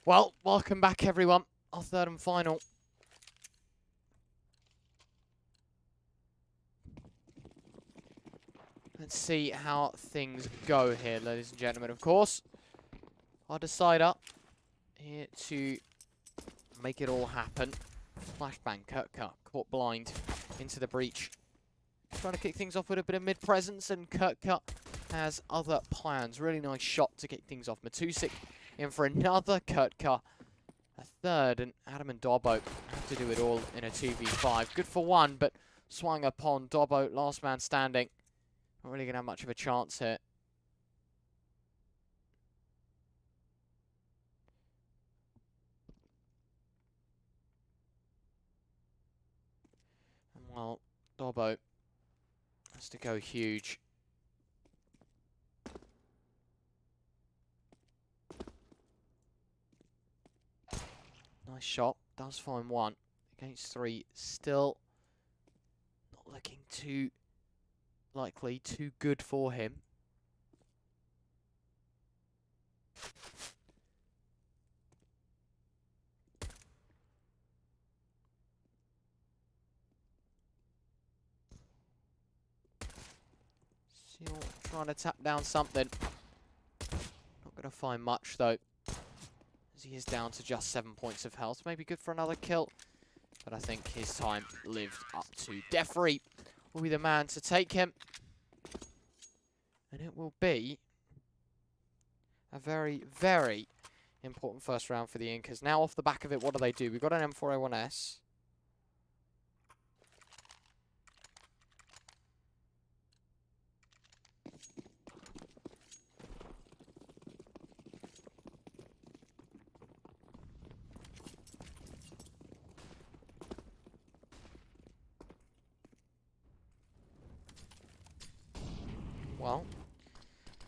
Well, welcome back, everyone. Our third and final. Let's see how things go here, ladies and gentlemen. Of course, our decider here to make it all happen. Flashbang, Kurt cut, caught blind into the breach. Trying to kick things off with a bit of mid-presence, and Kurt cut has other plans. Really nice shot to kick things off. Matusik in for another Kurt cut. A third, and Adam and Dobbo have to do it all in a 2v5. Good for one, but swung upon Dobbo, last man standing. Not really going to have much of a chance here. And well, Dobbo has to go huge. Nice shot. Does find one. Against three. Still not looking too likely. Too good for him. Still trying to tap down something. Not going to find much though. As he is down to just 7 points of health. Maybe good for another kill. But I think his time lived up to. Defree will be the man to take him. And it will be a very, very important first round for the Incas. Now off the back of it, what do they do? We've got an M4A1S. Well,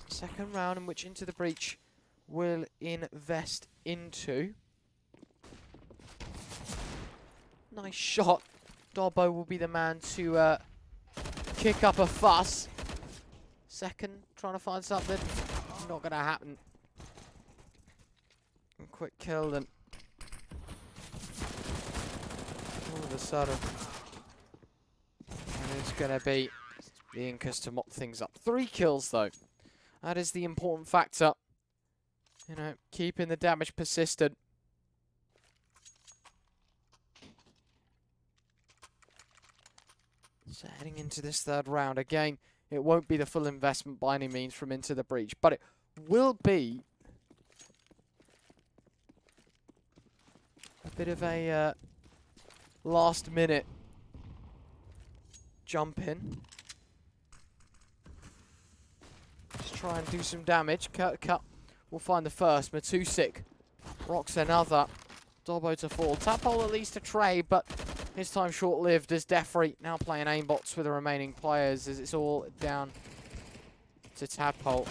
second round in which Into the Breach will invest into. Nice shot. Dobbo will be the man to kick up a fuss. Second, trying to find something. Not going to happen. And quick kill, and all of a sudden, and it's going to be the Incas to mop things up. 3 kills, though. That is the important factor. You know, keeping the damage persistent. So heading into this third round, again, it won't be the full investment by any means from Into the Breach, but it will be a bit of a last-minute jump in. Just try and do some damage. Cut will find the first. Matusik rocks another. Dobbo to fall. Tadpole at least a trade, but his time short-lived as Defree now playing aimbots with the remaining players as it's all down to Tadpole.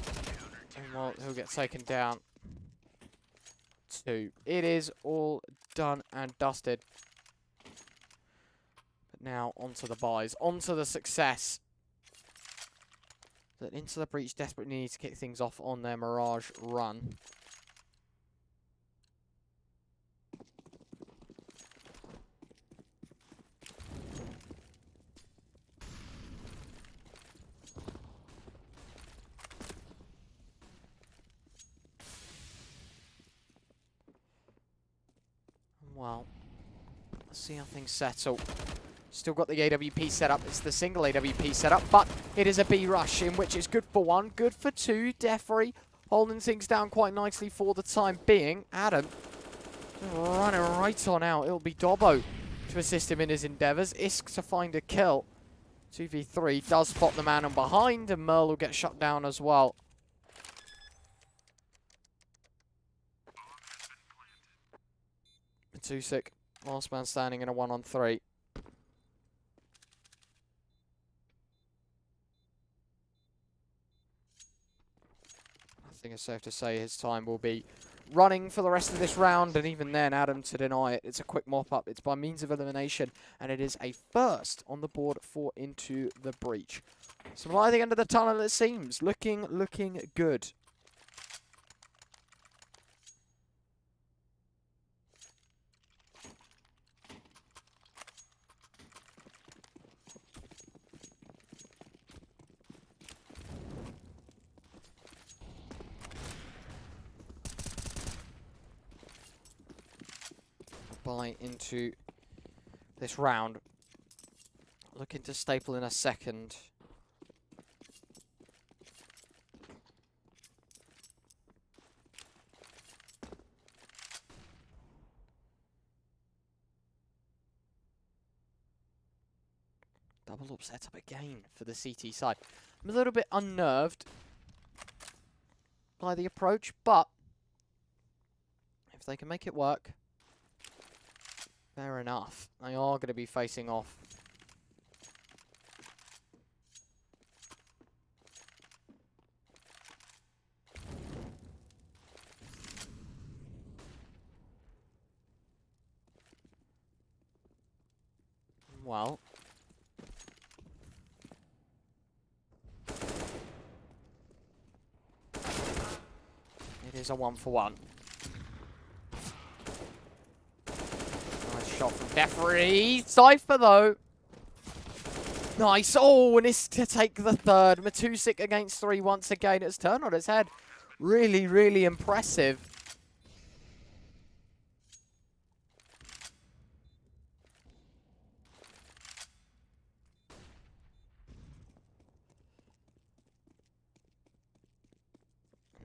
And well, he'll get taken down. 2. It is all done and dusted. But now onto the buys, onto the success. That Into the Breach desperately need to kick things off on their Mirage run. Well, let's see how things settle. Still got the AWP set up. It's the single AWP setup, but it is a B rush in which it's good for 1, good for 2. Defree holding things down quite nicely for the time being. Adam running right on out. It'll be Dobbo to assist him in his endeavours. Isk to find a kill. 2v3 does spot the man on behind, and Merle will get shut down as well. Matusik, last man standing in a 1-on-3. I think it's safe to say his time will be running for the rest of this round, and even then, Adam to deny it. It's a quick mop-up. It's by means of elimination, and it is a first on the board for Into the Breach. Some light at the end of the tunnel, it seems. Looking good. buy into this round. Looking to staple in a second. Double up setup again for the CT side. I'm a little bit unnerved by the approach, but if they can make it work, fair enough. They are going to be facing off. Well, it is a 1-for-1. Nice shot from Defree. Cypher, though. Nice. Oh, and it's to take the third. Matusik against 3 once again. It's turned on its head. Really, really impressive.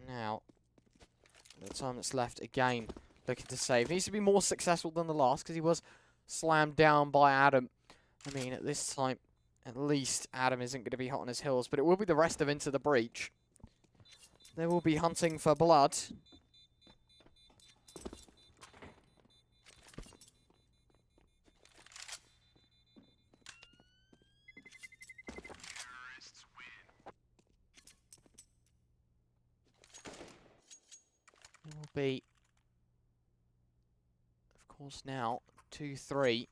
Now, the time that's left again, looking to save. Needs to be more successful than the last because he was slammed down by Adam. I mean, at this time, at least Adam isn't going to be hot on his heels, but it will be the rest of Into the Breach. They will be hunting for blood. It will be, of course, now 2-3.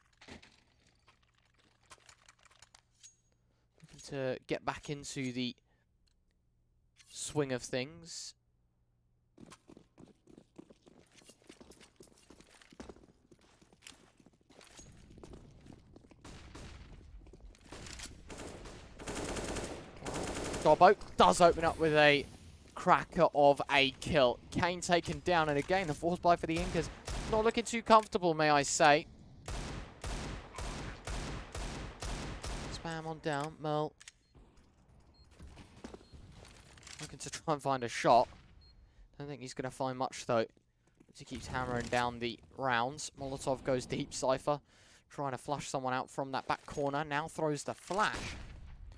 Looking to get back into the swing of things. Dobbo does open up with a cracker of a kill. Kane taken down, and again, the force buy for the Incas. Not looking too comfortable, may I say. Spam on down, Merle. Looking to try and find a shot. Don't think he's going to find much, though. As he keeps hammering down the rounds. Molotov goes deep, Cypher. Trying to flush someone out from that back corner. Now throws the flash.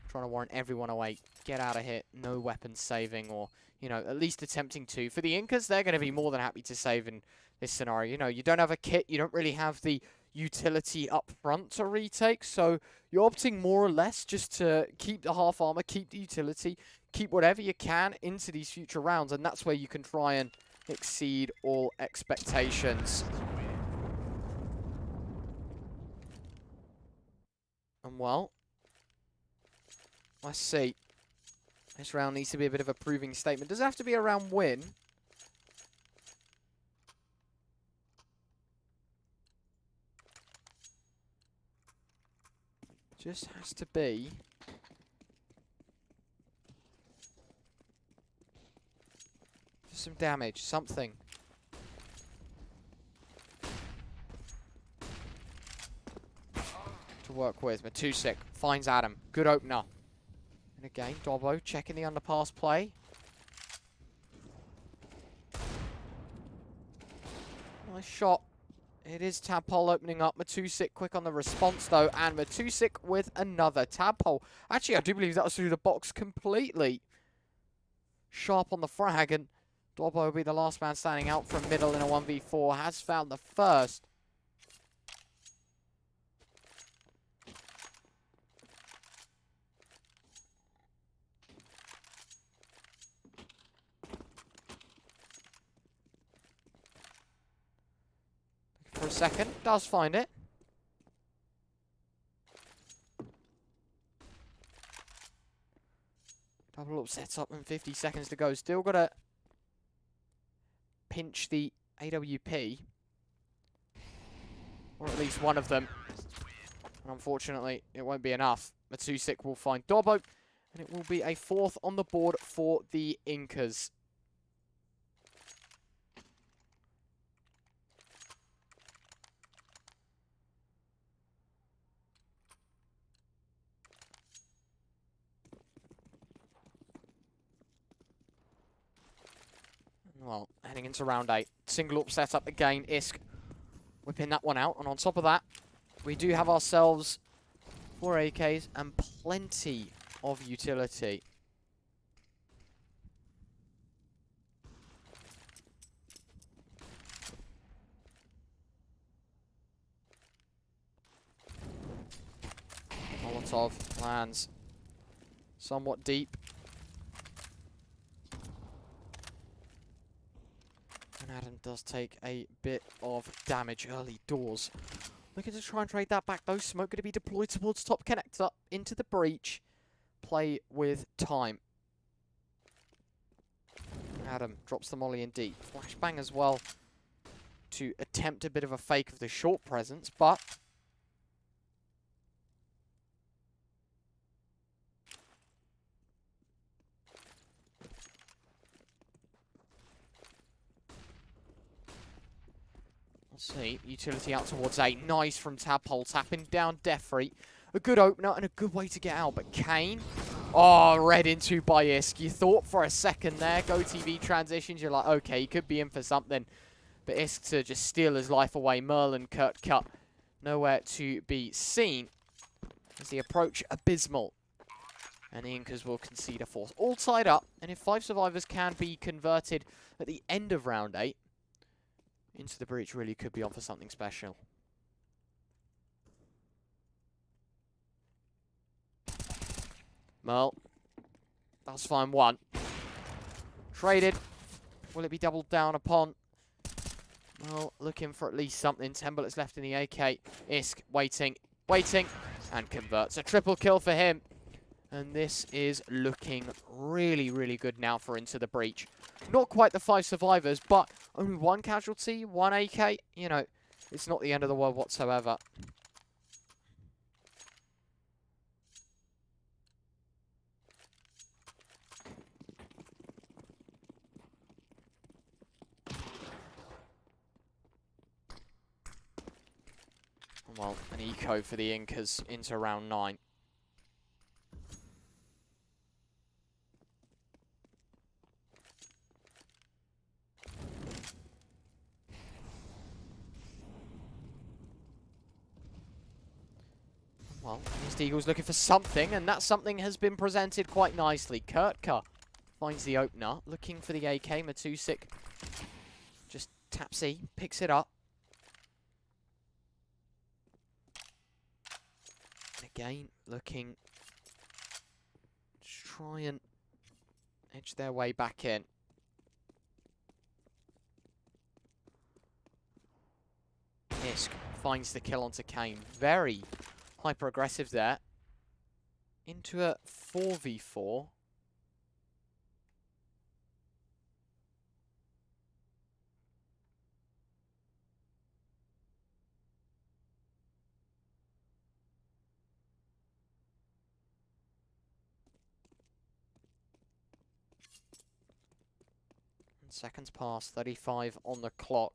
Trying to warrant everyone away. Get out of here. No weapons saving, or, you know, at least attempting to. For the Incas, they're going to be more than happy to save in this scenario. You know, you don't have a kit. You don't really have the utility up front to retake. So you're opting more or less just to keep the half armor, keep the utility, keep whatever you can into these future rounds. And that's where you can try and exceed all expectations. And well, let's see. This round needs to be a bit of a proving statement. Does it have to be a round win? Just has to be. Just some damage, something. To work with. Matusik finds Adam. Good opener. And again, Dobbo checking the underpass play. Nice shot. It is Tadpole opening up. Matusik quick on the response, though. And Matusik with another Tadpole. Actually, I do believe that was through the box completely. Sharp on the frag. And Dobbo will be the last man standing out from middle in a 1v4. Has found the first. For a second, does find it. Double up sets up and 50 seconds to go. Still got to pinch the AWP. Or at least one of them. And unfortunately, it won't be enough. Matusik will find Dobbo. And it will be a fourth on the board for the Incas. Heading into round 8. Single up setup again. Isk whipping that one out. And on top of that, we do have ourselves 4 AKs and plenty of utility. Molotov lands somewhat deep. And Adam does take a bit of damage early doors. Looking to try and trade that back though. Smoke going to be deployed towards top connector into the breach. Play with time. Adam drops the molly in deep. Flashbang as well to attempt a bit of a fake of the short presence, but let's see. Utility out towards 8. Nice from Tadpole. Tapping down Defree. A good opener and a good way to get out. But Kane. Oh, read into by Isk. You thought for a second there. Go TV transitions. You're like, okay, he could be in for something. But Isk to just steal his life away. Merlin Kurt cut. Nowhere to be seen. As the approach abysmal. And the Incas will concede a fourth. All tied up. And if 5 survivors can be converted at the end of round 8. Into the breach really could be on for something special. Merl. That's fine. 1. Traded. Will it be doubled down upon? Merl looking for at least something. 10 bullets left in the AK. Isk waiting. Waiting. And converts. A triple kill for him. And this is looking really, really good now for Into the Breach. Not quite the 5 survivors, but only 1 casualty, 1 AK. You know, it's not the end of the world whatsoever. Well, an eco for the Incas into round 9. Well, East Eagles looking for something, and that something has been presented quite nicely. Kurtka finds the opener, looking for the AK. Matusik just taps E, picks it up. Again, looking to try and edge their way back in. Isk finds the kill onto Kane. Very hyper-aggressive there. Into a 4v4. And seconds pass, 35 on the clock.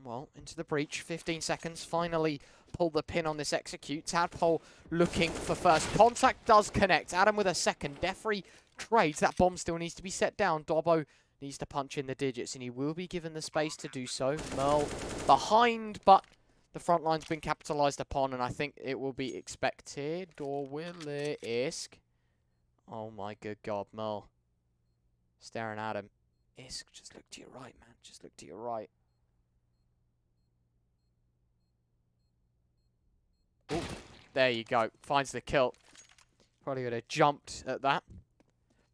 Well, into the breach, 15 seconds, finally pull the pin on this execute. Tadpole looking for first contact, does connect. Adam with a second, Defree trades, that bomb still needs to be set down. Dobbo needs to punch in the digits, and he will be given the space to do so. Merl behind, but the front line's been capitalized upon, and I think it will be expected, or will it? Isk. Oh my good God, Merl staring at him. Isk, just look to your right, man, just look to your right. Ooh, there you go. Finds the kill. Probably would have jumped at that.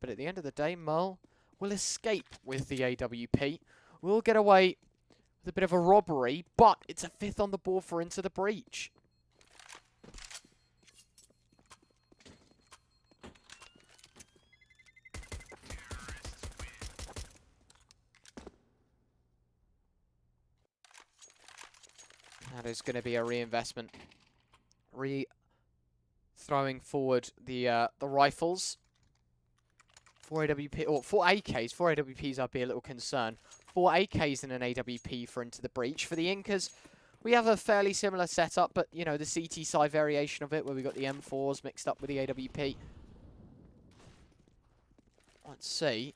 But at the end of the day, Merl will escape with the AWP. We'll get away with a bit of a robbery, but it's a 5th on the board for Into the Breach. That is going to be a reinvestment. Throwing forward the rifles 4 AWP, or 4 AKs. 4 AWPs, I'd be a little concerned. 4 AKs and an AWP for Into the Breach. For the Incas, we have a fairly similar setup, but, you know, the CT side variation of it, where we got the M4s mixed up with the AWP. Let's see.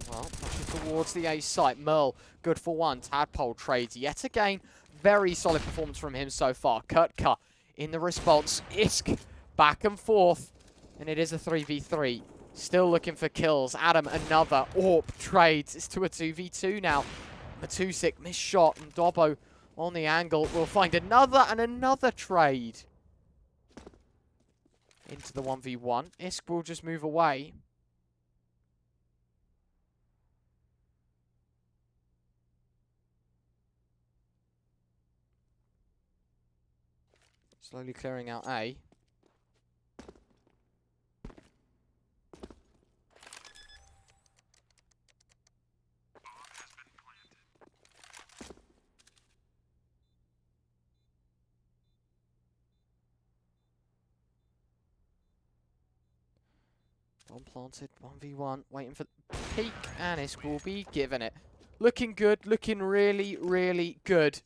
Well, pushing towards the A site. Merle, good for one. Tadpole trades yet again. Very solid performance from him so far. Kurtka in the response. Isk back and forth. And it is a 3v3. Still looking for kills. Adam, another. AWP trades. It's to a 2v2 now. Matusik, missed shot. And Dobbo on the angle. We'll find another and another trade. Into the 1v1. Isk will just move away. Slowly clearing out A. Bomb planted, 1v1, waiting for the peak, and Isk will be giving it. Looking good, looking really, really good.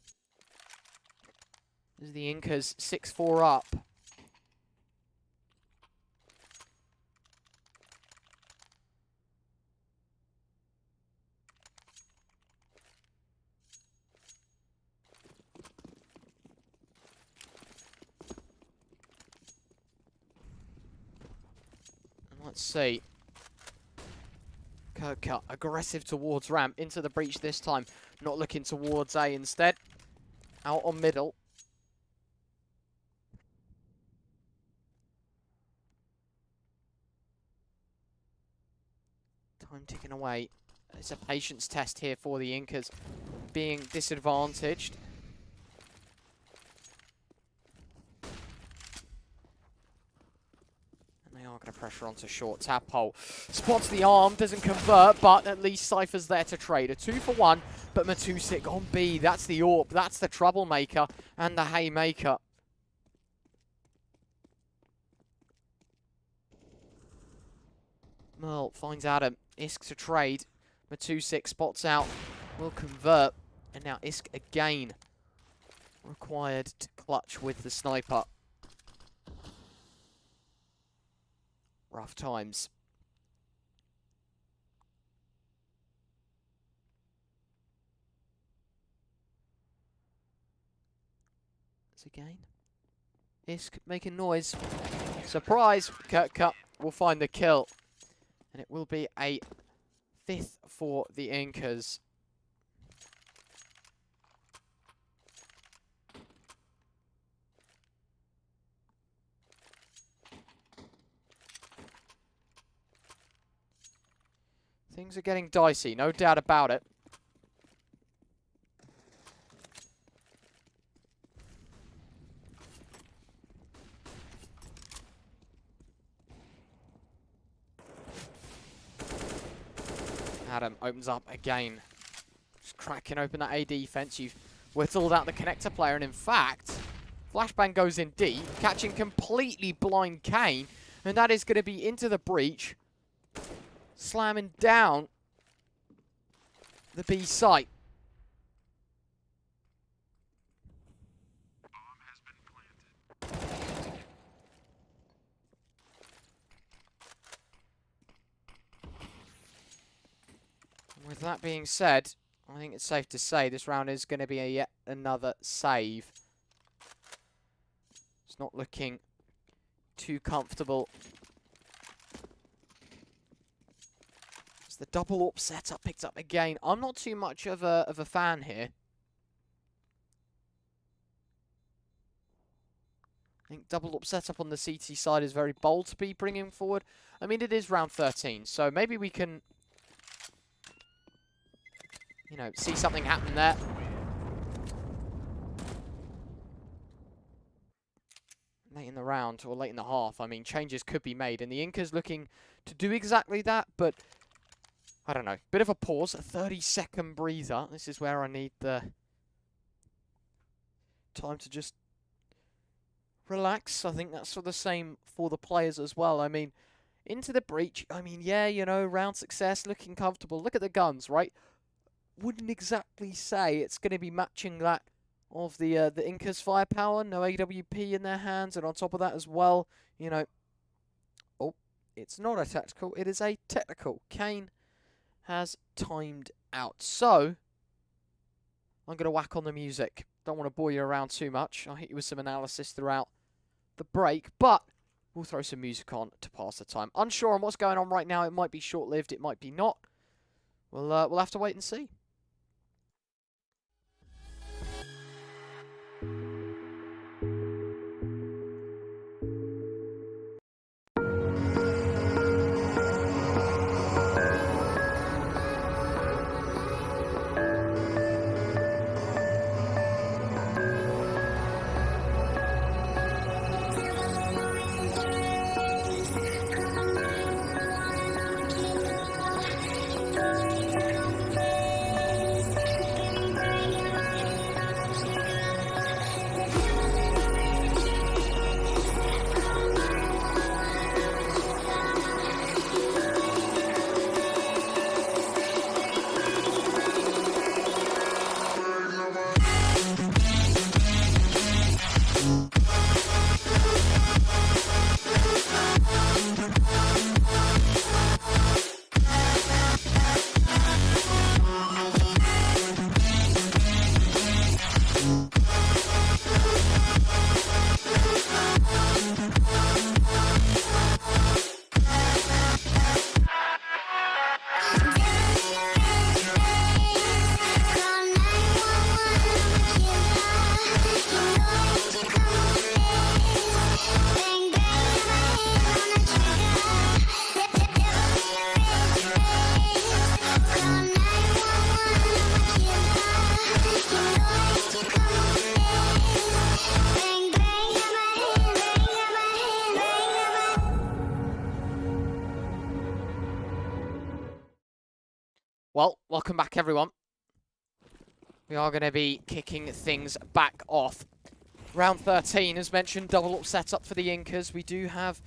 As the Incas 6-4 up. And let's see. Kurtka aggressive towards ramp, into the breach this time. Not looking towards A instead. Out on middle. Time ticking away. It's a patience test here for the Incas, being disadvantaged. And they are going to pressure onto short. Tadpole spots the arm, doesn't convert, but at least Cypher's there to trade. A 2-for-1, but Matusik on B. That's the AWP, that's the troublemaker, and the haymaker. Merle finds Adam. Isk to trade. Matusik spots out. Will convert. And now Isk again required to clutch with the sniper. Rough times. It's again. Isk making noise. Surprise! Kurtka will find the kill. And it will be a 5th for the Incas. Things are getting dicey, no doubt about it. Adam opens up again. Just cracking open that A defense. You've whittled out the connector player, and in fact, Flashbang goes in deep, catching completely blind Kane, and that is going to be into the breach, slamming down the B site. With that being said, I think it's safe to say this round is going to be a yet another save. It's not looking too comfortable. It's the double AWP setup picked up again. I'm not too much of a fan here. I think double AWP setup on the CT side is very bold to be bringing forward. I mean, it is round 13, so maybe we can, you know, see something happen there. in the round, or late in the half, I mean, changes could be made. And the Incas looking to do exactly that, but I don't know. Bit of a pause, a 30-second breather. This is where I need the time to just relax. I think that's for the same for the players as well. I mean, into the breach, I mean, yeah, you know, round success, looking comfortable. Look at the guns, right? Wouldn't exactly say it's going to be matching that of the Incas' firepower. No AWP in their hands, and on top of that as well, you know, oh, it's not a tactical, it is a technical. Kane has timed out. So, I'm going to whack on the music. Don't want to bore you around too much. I'll hit you with some analysis throughout the break, but we'll throw some music on to pass the time. Unsure on what's going on right now. It might be short-lived, it might be not. We'll have to wait and see. Well, welcome back, everyone. We are going to be kicking things back off. Round 13, as mentioned, double up setup for the Incas. We do have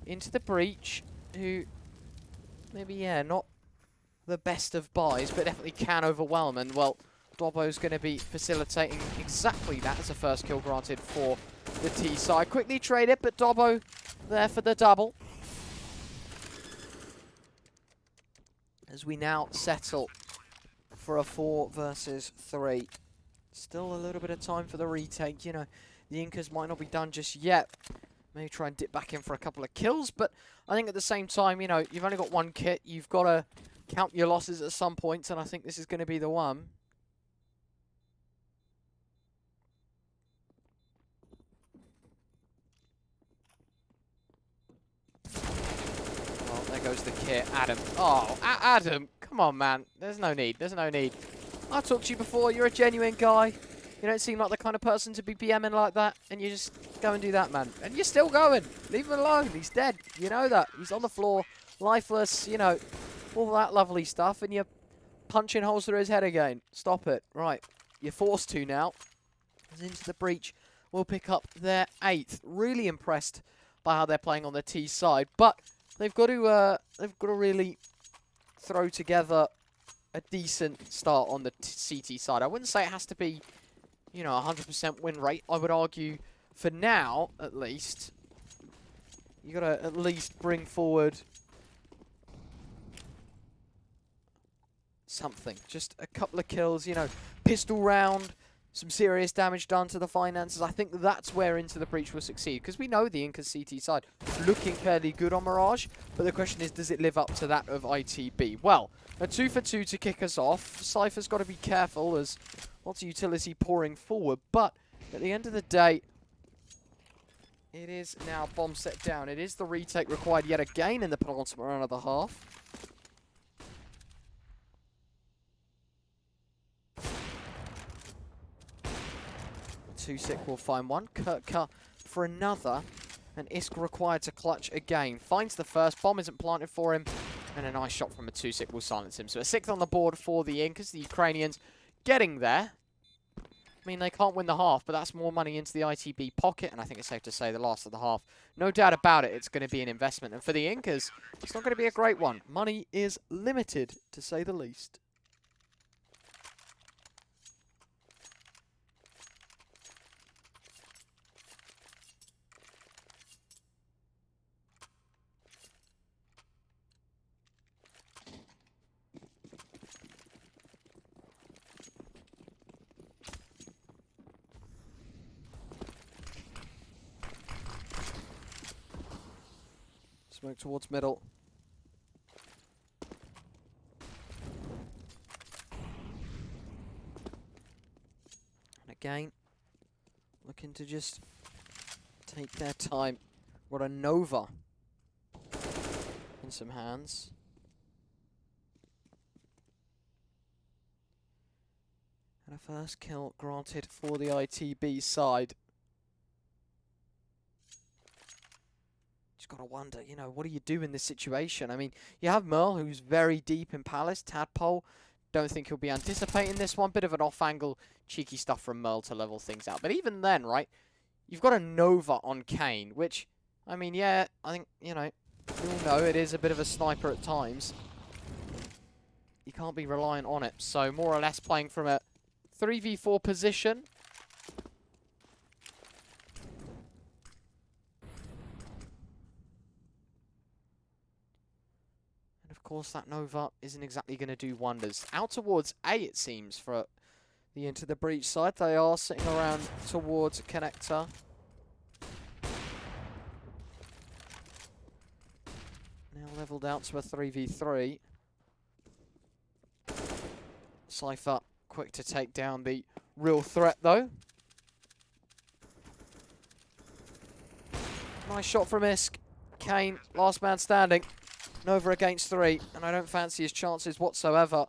Into the Breach, who maybe, yeah, not the best of buys, but definitely can overwhelm. And, well, Dobbo's going to be facilitating exactly that as a first kill granted for the T side. Quickly trade it, but Dobbo there for the double. As we now settle for a 4 versus 3. Still a little bit of time for the retake. You know, the Incas might not be done just yet. Maybe try and dip back in for a couple of kills. But I think at the same time, you know, you've only got one kit. You've got to count your losses at some points. And I think this is going to be the one. Well, there goes the kit. Adam. Oh, Adam. Come on, man. There's no need. There's no need. I've talked to you before. You're a genuine guy. You don't seem like the kind of person to be BMing like that. And you just go and do that, man. And you're still going. Leave him alone. He's dead. You know that. He's on the floor. Lifeless. You know, all that lovely stuff. And you're punching holes through his head again. Stop it. Right. You're forced to now. Into the Breach. We'll pick up their 8th. Really impressed by how they're playing on the T side. But they've got to really throw together a decent start on the CT side. I wouldn't say it has to be, you know, 100% win rate. I would argue, for now, at least, you got to at least bring forward something. Just a couple of kills, you know, pistol round, some serious damage done to the finances. I think that's where Into the Breach will succeed, because we know the Incas CT side looking fairly good on Mirage, but the question is, does it live up to that of ITB? Well, a 2 for 2 to kick us off. Cypher's got to be careful as lots of utility pouring forward, but at the end of the day, it is now bomb set down. It is the retake required yet again in the penultimate round of the half. Sick will find one. Kirk for another. And Isk required to clutch again. Finds the first. Bomb isn't planted for him. And a nice shot from a 2-6 will silence him. So a 6th on the board for the Incas. The Ukrainians getting there. I mean, they can't win the half, but that's more money into the ITB pocket. And I think it's safe to say the last of the half, no doubt about it, it's going to be an investment. And for the Incas, it's not going to be a great one. Money is limited, to say the least. Smoke towards middle. And again, looking to just take their time. What a Nova in some hands. And a first kill granted for the ITB side. Got to wonder, you know, what do you do in this situation? I mean, you have Merle, who's very deep in Palace. Tadpole, don't think he'll be anticipating this one. Bit of an off-angle, cheeky stuff from Merle to level things out. But even then, right, you've got a Nova on Kane, which, I mean, yeah, I think, you know, we all know it is a bit of a sniper at times. You can't be reliant on it. So, more or less playing from a 3v4 position. Of course, that Nova isn't exactly going to do wonders. Out towards A, it seems, for the Into the Breach side. They are sitting around towards Connector. Now leveled out to a 3v3. Cypher quick to take down the real threat, though. Nice shot from Isk. Kane, last man standing. Nova against 3, and I don't fancy his chances whatsoever.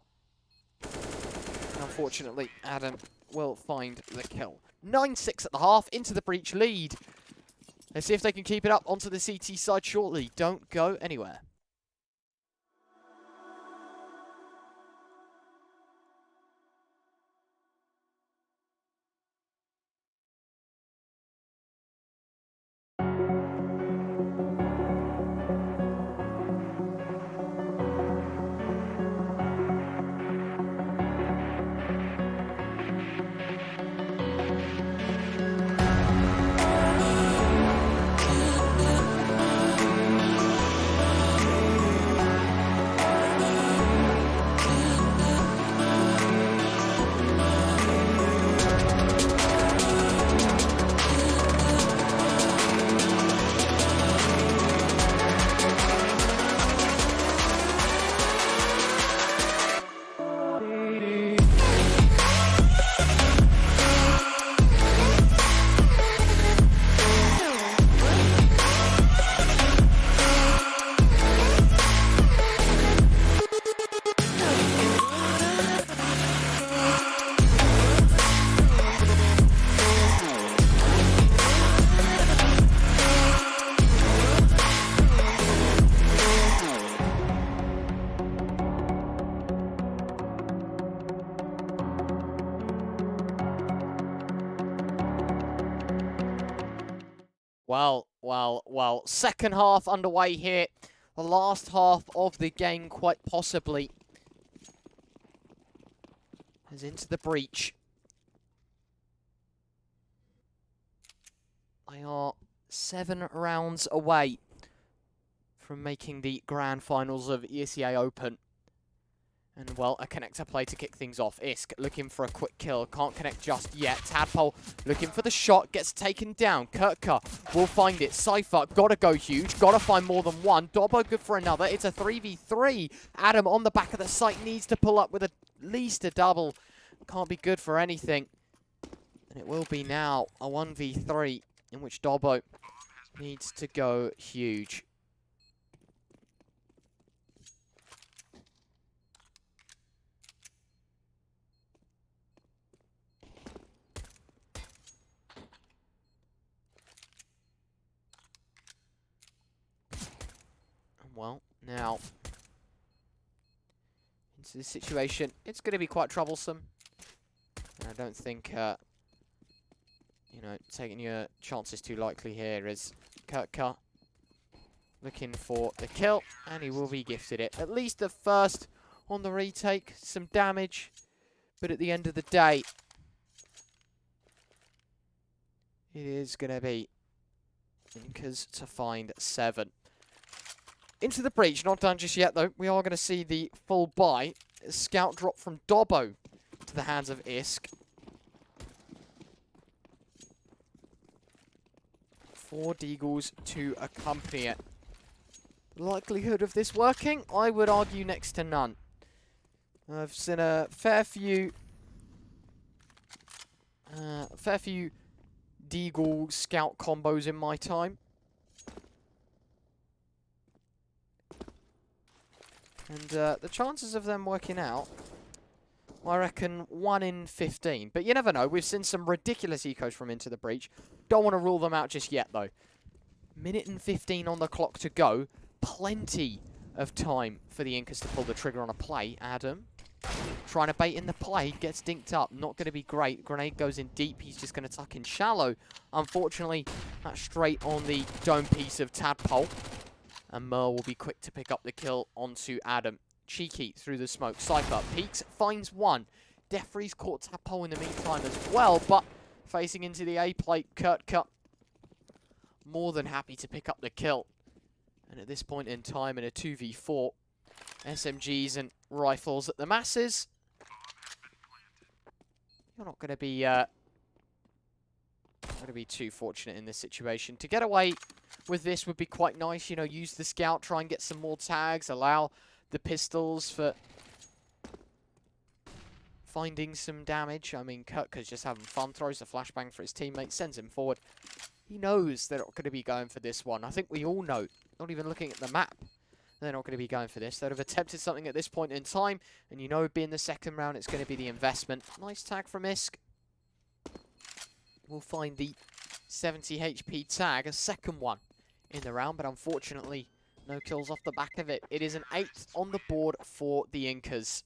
And unfortunately, Adam will find the kill. 9-6 at the half, Into the Breach lead. Let's see if they can keep it up onto the CT side shortly. Don't go anywhere. Well. Second half underway here. The last half of the game, quite possibly, is Into the Breach. They are 7 rounds away from making the grand finals of ESEA Open. And, well, a connector play to kick things off. Isk looking for a quick kill. Can't connect just yet. Tadpole looking for the shot. Gets taken down. Kurtka will find it. Cypher got to go huge. Got to find more than one. Dobbo good for another. It's a 3v3. Adam on the back of the site needs to pull up with at least a double. Can't be good for anything. And it will be now a 1v3 in which Dobbo needs to go huge. Now, into this situation, it's going to be quite troublesome. And I don't think, you know, taking your chances too likely here is Kirka looking for the kill, and he will be gifted it. At least the first on the retake, some damage, but at the end of the day, it is going to be Incas to find 7. Into the breach, not done just yet though. We are going to see the full buy. A scout drop from Dobbo to the hands of Isk. 4 Deagles to accompany it. The likelihood of this working, I would argue next to none. I've seen a fair few Deagle scout combos in my time. And the chances of them working out, I reckon 1 in 15. But you never know. We've seen some ridiculous ecos from Into the Breach. Don't want to rule them out just yet, though. Minute and 15 on the clock to go. Plenty of time for the Incas to pull the trigger on a play. Adam, trying to bait in the play, gets dinked up. Not going to be great. Grenade goes in deep. He's just going to tuck in shallow. Unfortunately, that's straight on the dome piece of Tadpole. And Merle will be quick to pick up the kill onto Adam. Cheeky through the smoke. Cypher peeks, finds 1. Defrey's caught Tadpole in the meantime as well, but facing into the A plate, Kirka more than happy to pick up the kill. And at this point in time, in a 2v4, SMGs and rifles at the masses, you're not going to be too fortunate in this situation. To get away with this would be quite nice. You know, use the scout, try and get some more tags, allow the pistols for finding some damage. I mean, Kirka's just having fun, throws a flashbang for his teammate, sends him forward. He knows they're not going to be going for this one. I think we all know, not even looking at the map, they're not going to be going for this. They'd have attempted something at this point in time, and you know, being the second round, it's going to be the investment. Nice tag from Isk. We'll find the 70 HP tag, a second one in the round, but unfortunately, no kills off the back of it. It is an 8th on the board for the Incas.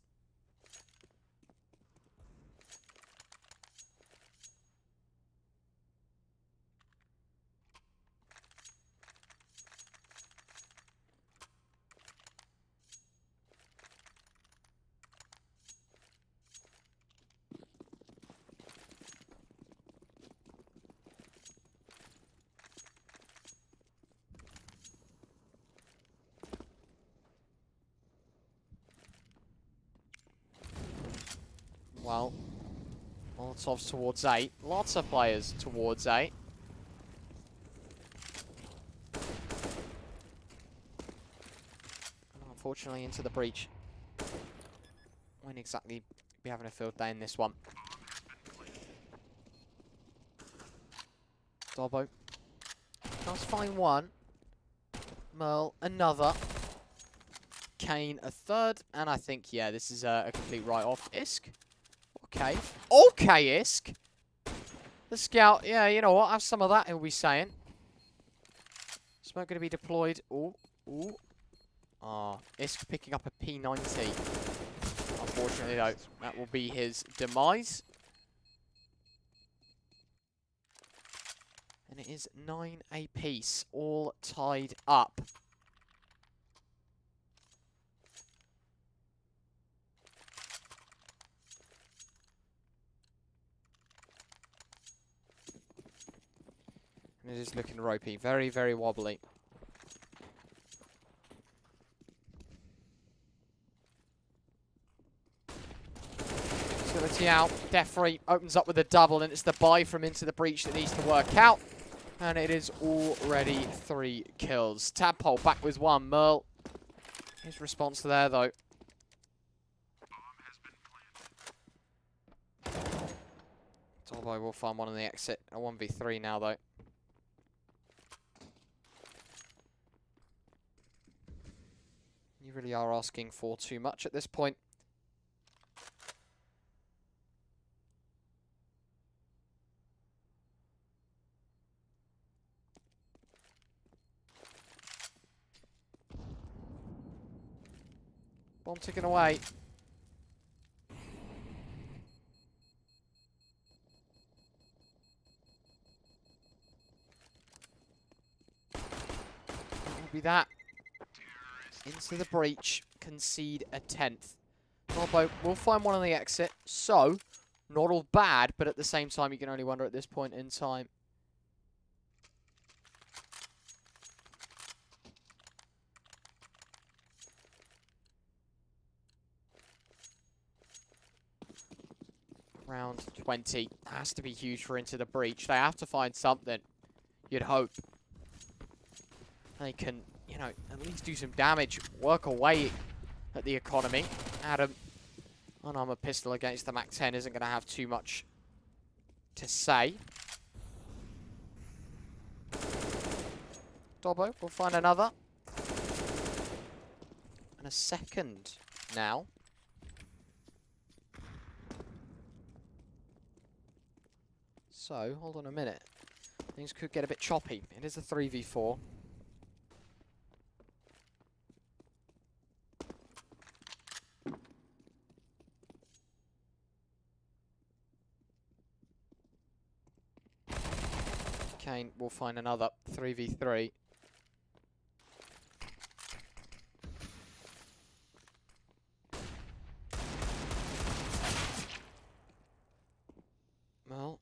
Well, Molotovs towards 8. Lots of players towards 8. Unfortunately, Into the Breach won't exactly be having a field day in this one. Dobbo does find 1. Merle, another. Kane, a 3rd. And I think, yeah, this is a complete write-off. Isk. Okay. Okay, Isk. The scout. Yeah, you know what? Have some of that, he'll be saying. Smoke going to be deployed. Ooh. Ooh. Ah, Isk picking up a P90. Unfortunately, though, that will be his demise. And it is 9 apiece, all tied up. And it is looking ropey. Very, very wobbly. Utility out. Defrey opens up with a double, and it's the buy from Into the Breach that needs to work out. And it is already 3 kills. Tadpole back with 1. Merle. His response there, though. Dobbo will find 1 on the exit. A 1v3 now, though. You really are asking for too much at this point. Bomb ticking away. That'll be that. Into the breach. Concede a 10th. Norbo will find one on the exit. So, not all bad, but at the same time, you can only wonder at this point in time. Round 20 has to be huge for Into the Breach. They have to find something, you'd hope. They can, you know, at least do some damage, work away at the economy. Adam, unarmored pistol against the MAC-10 isn't going to have too much to say. Dobbo will find another. And a second now. So, hold on a minute. Things could get a bit choppy. It is a 3v4. Kane will find another 3v3. Well,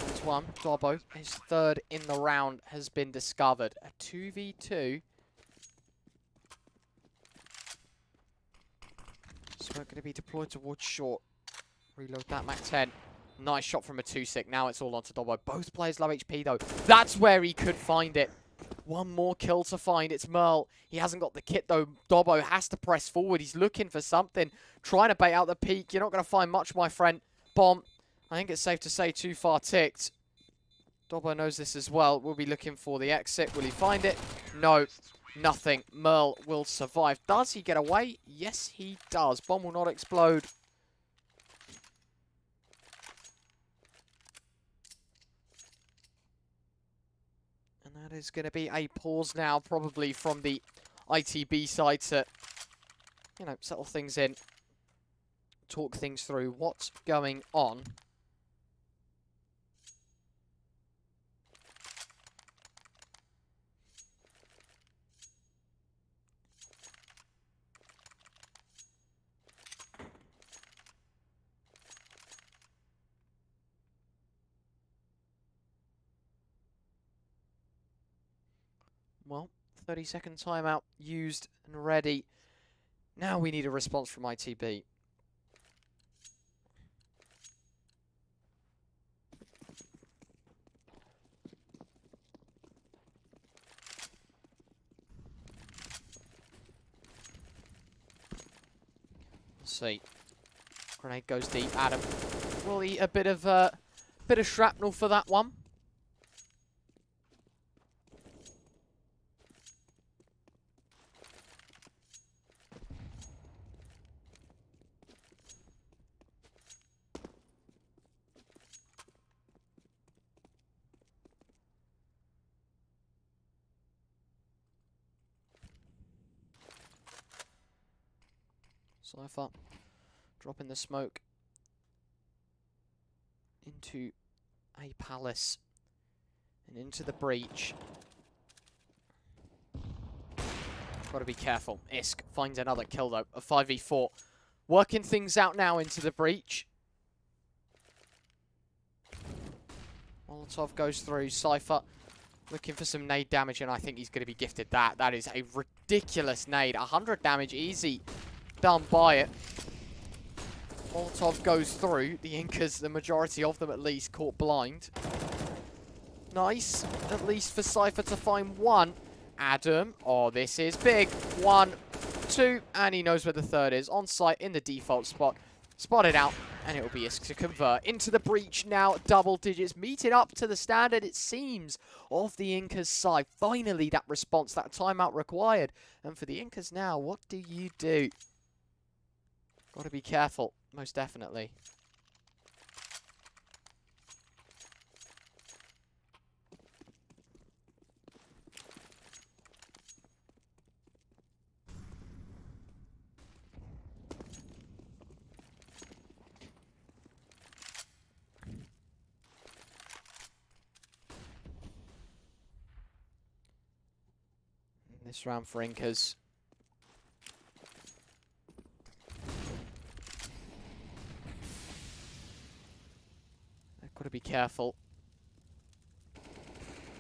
that's one. Dobbo, his third in the round, has been discovered. A 2v2. So we're going to be deployed towards short. Reload that MAC-10. Nice shot from a 2-6. Now it's all onto Dobbo. Both players low HP though. That's where he could find it. One more kill to find. It's Merle. He hasn't got the kit though. Dobbo has to press forward. He's looking for something. Trying to bait out the peak. You're not going to find much, my friend. Bomb. I think it's safe to say too far ticked. Dobbo knows this as well. We'll be looking for the exit. Will he find it? No. Nothing. Merle will survive. Does he get away? Yes, he does. Bomb will not explode. And that is going to be a pause now, probably from the ITB side to, you know, settle things in, talk things through. What's going on? Well, 30-second timeout used and ready. Now we need a response from ITB. Let's see. Grenade goes deep. Adam will eat a bit of shrapnel for that one. Cypher dropping the smoke into a palace and into the breach. Got to be careful. Isk finds another kill though, a 5v4. Working things out now into the breach. Molotov goes through. Cypher looking for some nade damage, and I think he's going to be gifted that. That is a ridiculous nade. 100 damage, easy done by it. Molotov goes through. The Incas, the majority of them at least, caught blind. Nice, at least for Cypher to find one. Adam, oh, this is big. 1, 2, and he knows where the third is. On site in the default spot. Spotted out, and it will be Isk to convert. Into the breach now, double digits. Meted up to the standard, it seems, of the Incas side. Finally, that response, that timeout required. And for the Incas now, what do you do? Got to be careful, most definitely. this round for Incas. They've got to be careful.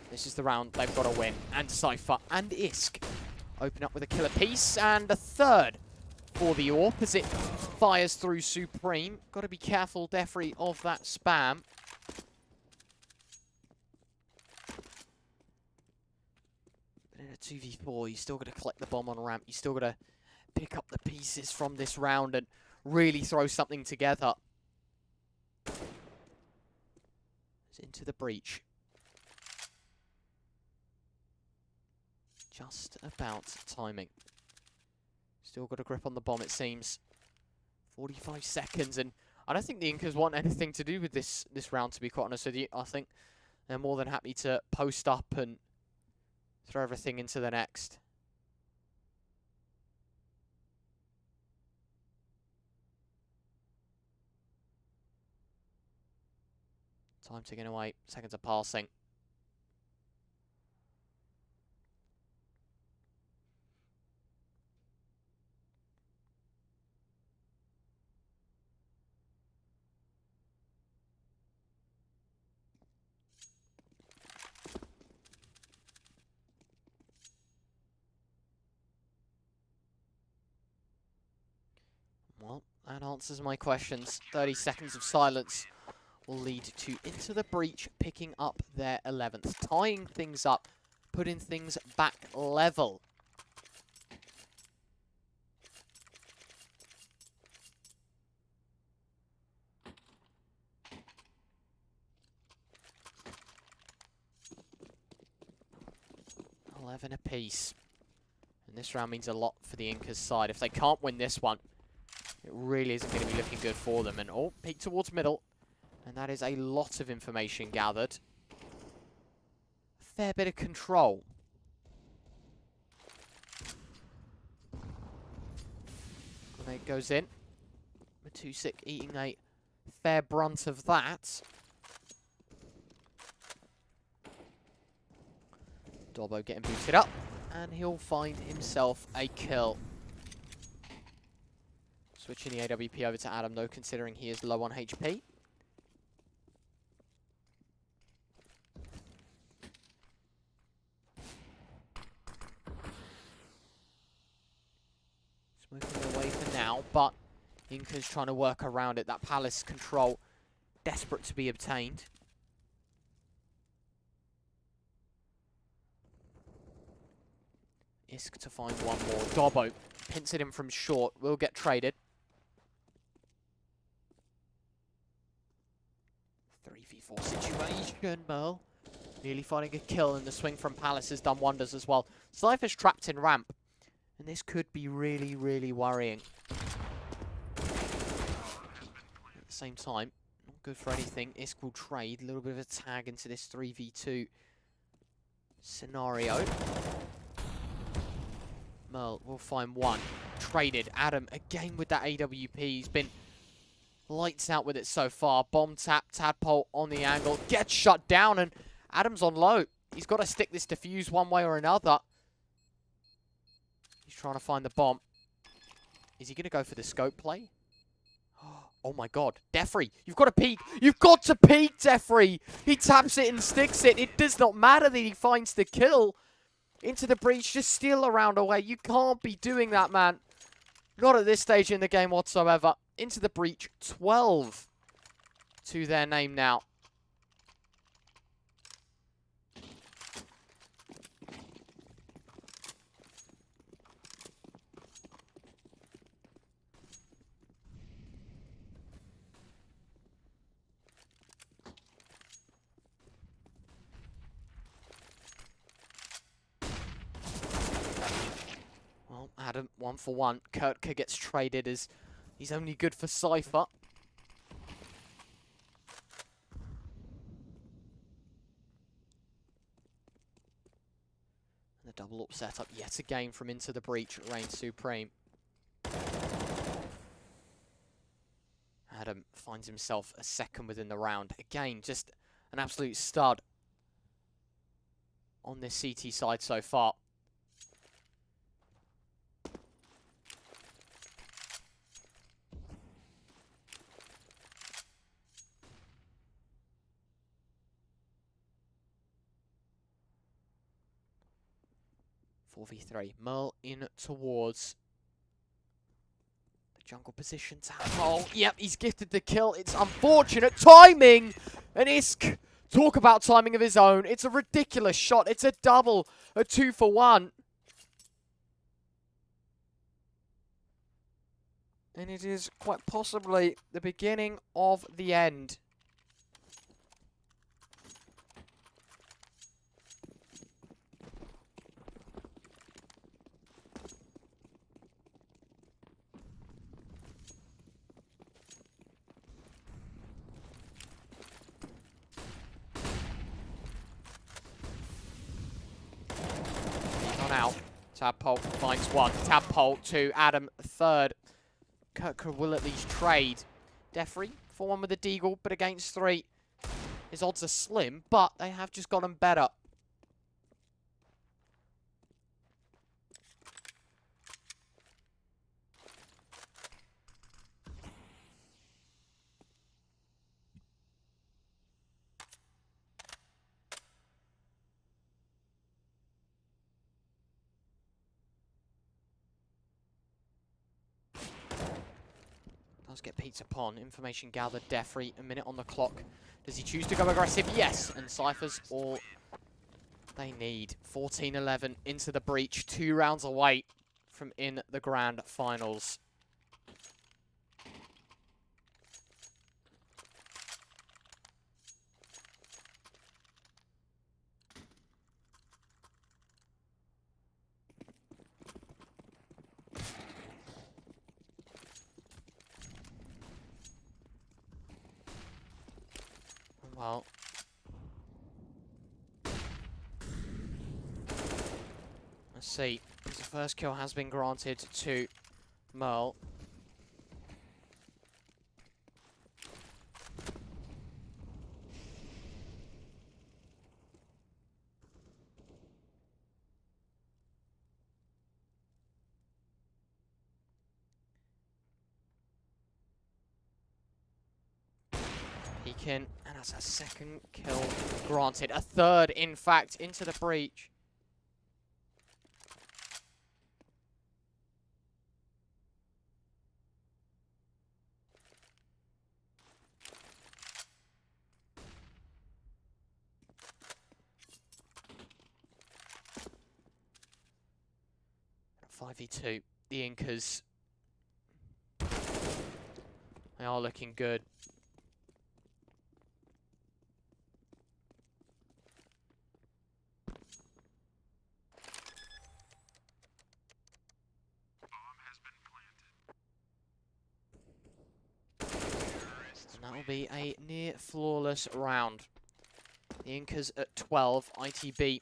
This is the round they've got to win. And Cypher and Isk open up with a killer piece. And a third for the AWP as it fires through Supreme. Got to be careful, Defrey, of that spam. But in a 2v4, you still got to collect the bomb on ramp. You still got to pick up the pieces from this round and really throw something together. It's into the breach. Just about timing. Still got a grip on the bomb, it seems. 45 seconds, and I don't think the Incas want anything to do with this round, to be quite honest with you. I think they're more than happy to post up and throw everything into the next. Time ticking away. Seconds are passing. Well, that answers my questions. 30 seconds of silence will lead to Into the Breach picking up their 11th, tying things up, putting things back level. $11 apiece. And this round means a lot for the Incas side. If they can't win this one, it really isn't going to be looking good for them. And peek towards middle. And that is a lot of information gathered. Fair bit of control. Grenade goes in. Matusik eating a fair brunt of that. Dobbo getting boosted up. And he'll find himself a kill. Switching the AWP over to Adam, though, considering he is low on HP. Smoking away for now, but Incas trying to work around it. That Palace control, desperate to be obtained. Isk to find one more. Dobbo pints it in from short. Will get traded. 3v4 situation, Merle. Nearly finding a kill, and the swing from Palace has done wonders as well. Cypher's trapped in ramp, and this could be really, really worrying. At the same time, not good for anything. Isk will trade. A little bit of a tag into this 3v2 scenario. Merle will find one. Traded. Adam again with that AWP. He's been lights out with it so far. Bomb tap. Tadpole on the angle. Gets shut down, and Adam's on low. He's got to stick this defuse one way or another. He's trying to find the bomb. Is he going to go for the scope play? Oh my god. Defrey, you've got to peek. You've got to peek, Defrey. He taps it and sticks it. It does not matter that he finds the kill. Into the breach, just steal a round away. You can't be doing that, man. Not at this stage in the game whatsoever. Into the breach, 12 to their name now. Adam, 1 for 1. Kurtka gets traded as he's only good for Cypher. And the double up setup yet again from Into the Breach reigns supreme. Adam finds himself a second within the round. Again, just an absolute stud on this CT side so far. 4v3. Merle in towards the jungle position. Oh, yep, he's gifted the kill. It's unfortunate timing. And Isk, talk about timing of his own. It's a ridiculous shot. It's a double, a 2-for-1. And it is quite possibly the beginning of the end. Gone out. Tadpole finds one. Tadpole to Adam, third. Kirk will at least trade. Defree, 4-1 with a Deagle, but against 3. His odds are slim, but they have just gotten better. Does get Pizza Pon. Information gathered. Defree, a minute on the clock. Does he choose to go aggressive? Yes. And Cypher's all they need. 14-11 into the breach. 2 rounds away from in the grand finals. Well, let's see. The first kill has been granted to Merle. And that's a second kill granted. A third, in fact, into the breach. At 5v2, the Incas. They are looking good. That will be a near flawless round. The Incas at 12, ITB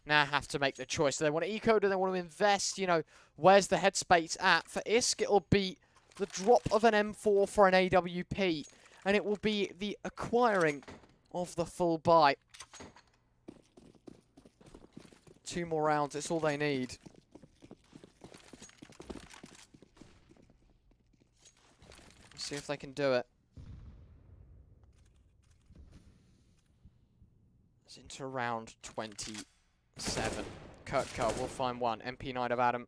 now have to make the choice. Do they want to eco? Do they want to invest? You know, where's the headspace at? For Isk, it'll be the drop of an M4 for an AWP, and it will be the acquiring of the full buy. 2 more rounds, it's all they need. Let's see if they can do it. Into round 27. Kurtka will find one. MP9 of Adam.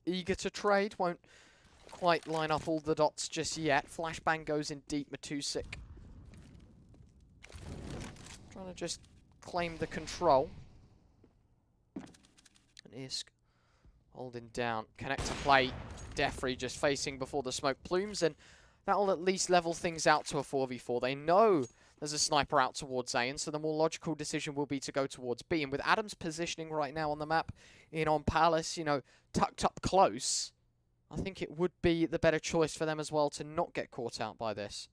Eager to trade. Won't quite line up all the dots just yet. Flashbang goes in deep. Matusik trying to just claim the control. And Isk holding down. Connect to play. Defree just facing before the smoke plumes. And that'll at least level things out to a 4v4. They know there's a sniper out towards A, and so the more logical decision will be to go towards B. And with Adam's positioning right now on the map in on Palace, you know, tucked up close, I think it would be the better choice for them as well to not get caught out by this.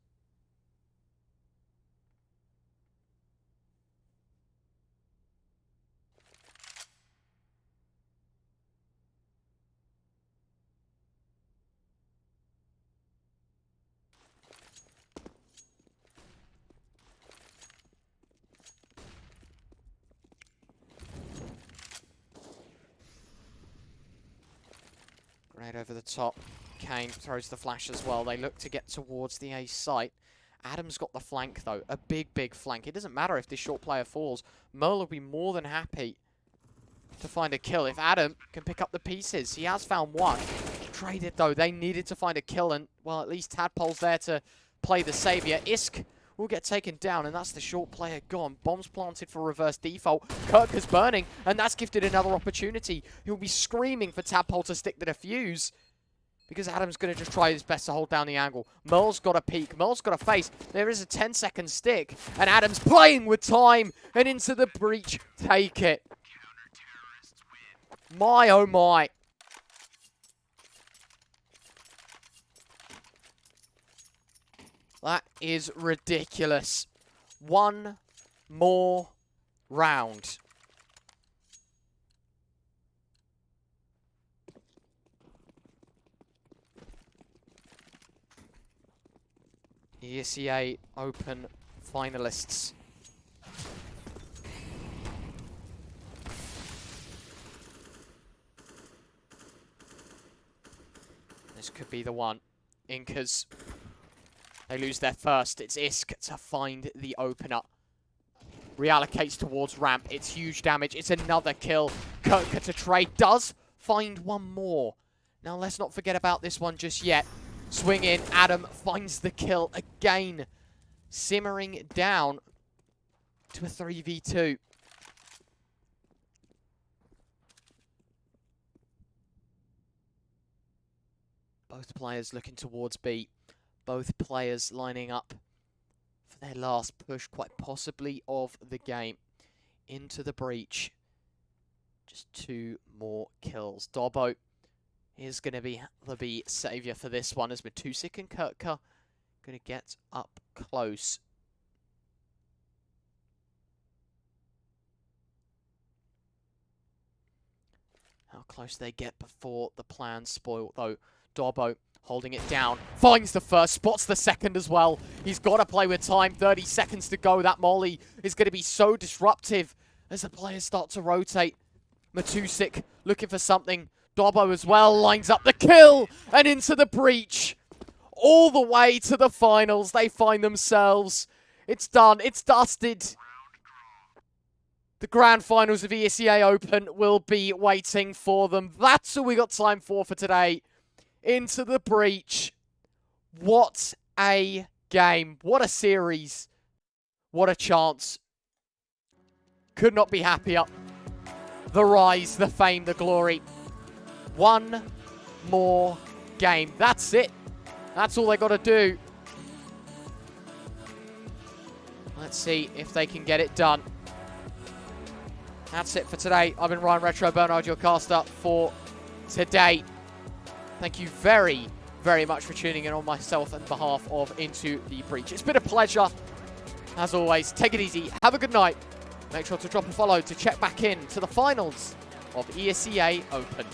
Grenade over the top. Kane throws the flash as well. They look to get towards the A site. Adam's got the flank, though. A big, big flank. It doesn't matter if this short player falls. Merle will be more than happy to find a kill. If Adam can pick up the pieces, he has found one. Traded though, they needed to find a kill, and well, at least Tadpole's there to play the savior. Isk will get taken down, and that's the short player gone. Bombs planted for reverse default. Kirk is burning, and that's gifted another opportunity. He'll be screaming for Tadpole to stick the defuse, because Adam's going to just try his best to hold down the angle. Merle's got a peek. Merle's got a face. There is a 10-second stick, and Adam's playing with time, and into the breach. Take it. My, oh my. That is ridiculous. One more round. ESEA Open finalists. This could be the one. Incas. They lose their first. It's Isk to find the opener. Reallocates towards ramp. It's huge damage. It's another kill. Kirka to trade. Does find one more. Now let's not forget about this one just yet. Swing in. Adam finds the kill again. Simmering down to a 3v2. Both players looking towards B. Both players lining up for their last push, quite possibly, of the game. Into the breach. Just 2 more kills. Dobbo is going to be the saviour for this one, as Matusik and Kirka going to get up close. How close they get before the plan's spoiled, though. Dobbo holding it down, finds the first, spots the second as well. He's got to play with time, 30 seconds to go. That molly is going to be so disruptive as the players start to rotate. Matusik looking for something. Dobbo as well lines up the kill and into the breach. All the way to the finals they find themselves. It's done, it's dusted. The grand finals of ESEA Open will be waiting for them. That's all we got time for today. Into the breach. What a game. What a series. What a chance. Could not be happier. The rise, the fame, the glory. One more game. That's it. That's all they got to do. Let's see if they can get it done. That's it for today. I've been Ryan Retro Bernard, your caster for today. Thank you very, very much for tuning in on myself and behalf of Into the Breach. It's been a pleasure. As always, take it easy. Have a good night. Make sure to drop a follow to check back in to the finals of ESEA Open.